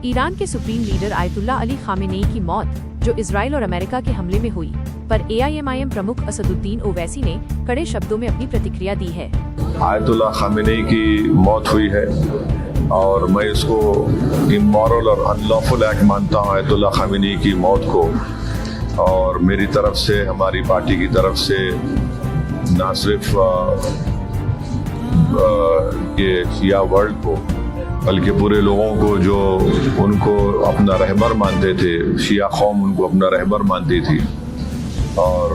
Iran के supreme leader ayatollah Ali Khamenei की मौत, जो इजराइल और अमेरिका के हमले में हुई, पर AIMIM प्रमुख असदुद्दीन ओवैसी ने कड़े शब्दों में अपनी प्रतिक्रिया दी है। आयतुल्ला खामेनेई की मौत हुई है और मैं इसको इमोरल और अनलॉफुल एक्ट मानता हूँ, आयतुल्ला खामेनेई की मौत को। और मेरी तरफ से, हमारी पार्टी की तरफ से ना सिर्फ ये शिया वर्ल्ड को, बल्कि पूरे लोगों को जो उनको अपना रहबर मानते थे, शिया कौम उनको अपना रहबर मानती थी। और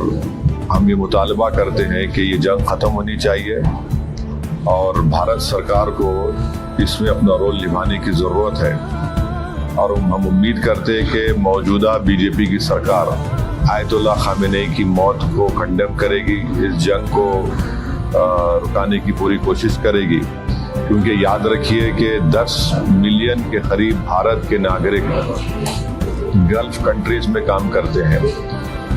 हम ये मुतालबा करते हैं कि ये जंग ख़त्म होनी चाहिए और भारत सरकार को इसमें अपना रोल निभाने की ज़रूरत है। और हम उम्मीद करते हैं कि मौजूदा BJP की सरकार आयतुल्ला खामेनेई की मौत को कंडेम करेगी, इस जंग को रुकाने की पूरी कोशिश करेगी। क्योंकि याद रखिए कि 10 मिलियन के करीब भारत के नागरिक गल्फ कंट्रीज में काम करते हैं।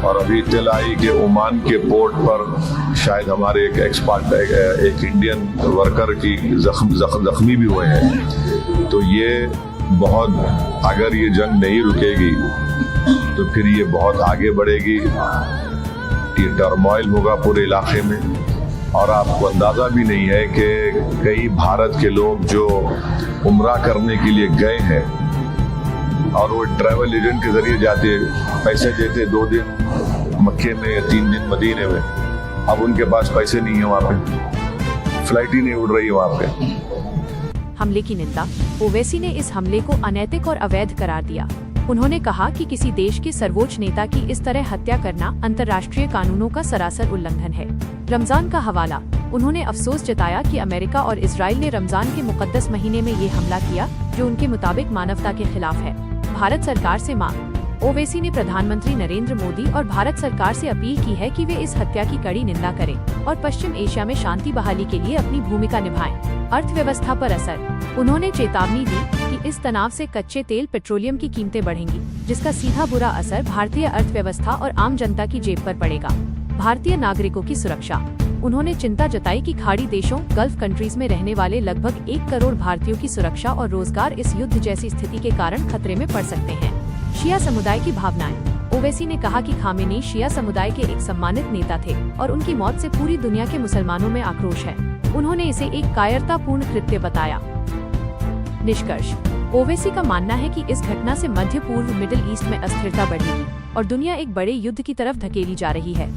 और अभी इत्तला आई कि ओमान के पोर्ट पर शायद हमारे एक एक्सपर्ट, एक इंडियन वर्कर की जख्मी भी हुए हैं। तो ये बहुत, अगर ये जंग नहीं रुकेगी तो फिर ये बहुत आगे बढ़ेगी, ये टर्मोइल होगा पूरे इलाके में। और आपको अंदाज़ा भी नहीं है कि कई भारत के लोग जो उम्रा करने के लिए गए हैं और वो ट्रैवल एजेंट के जरिए जाते, पैसे देते 2 दिन मक्के में या 3 दिन मदीने में, अब उनके पास पैसे नहीं है, वहाँ पे फ्लाइट ही नहीं उड़ रही है वहाँ पे। हमले की निंदा। ओवैसी ने इस हमले को अनैतिक और अवैध करार दिया। उन्होंने कहा कि किसी देश के सर्वोच्च नेता की इस तरह हत्या करना अंतर्राष्ट्रीय कानूनों का सरासर उल्लंघन है। रमजान का हवाला। उन्होंने अफसोस जताया कि अमेरिका और इजराइल ने रमजान के मुकद्दस महीने में ये हमला किया, जो उनके मुताबिक मानवता के खिलाफ है। भारत सरकार से मांग। ओवैसी ने प्रधानमंत्री नरेंद्र मोदी और भारत सरकार से अपील की है कि वे इस हत्या की कड़ी निंदा करें और पश्चिम एशिया में शांति बहाली के लिए अपनी भूमिका निभाएं। अर्थव्यवस्था पर असर। उन्होंने चेतावनी दी कि इस तनाव से कच्चे तेल, पेट्रोलियम की कीमतें बढ़ेंगी, जिसका सीधा बुरा असर भारतीय अर्थव्यवस्था और आम जनता की जेब पर पड़ेगा। भारतीय नागरिकों की सुरक्षा। उन्होंने चिंता जताई कि खाड़ी देशों, गल्फ कंट्रीज में रहने वाले लगभग 1 करोड़ भारतीयों की सुरक्षा और रोजगार इस युद्ध जैसी स्थिति के कारण खतरे में पड़ सकते हैं। शिया समुदाय की भावनाएं। ओवैसी ने कहा कि खामेनेई शिया समुदाय के एक सम्मानित नेता थे और उनकी मौत से पूरी दुनिया के मुसलमानों में आक्रोश है। उन्होंने इसे एक कायरतापूर्ण कृत्य बताया। निष्कर्ष। ओवैसी का मानना है कि इस घटना से मध्य पूर्व, मिडिल ईस्ट में अस्थिरता बढ़ेगी और दुनिया एक बड़े युद्ध की तरफ धकेली जा रही है।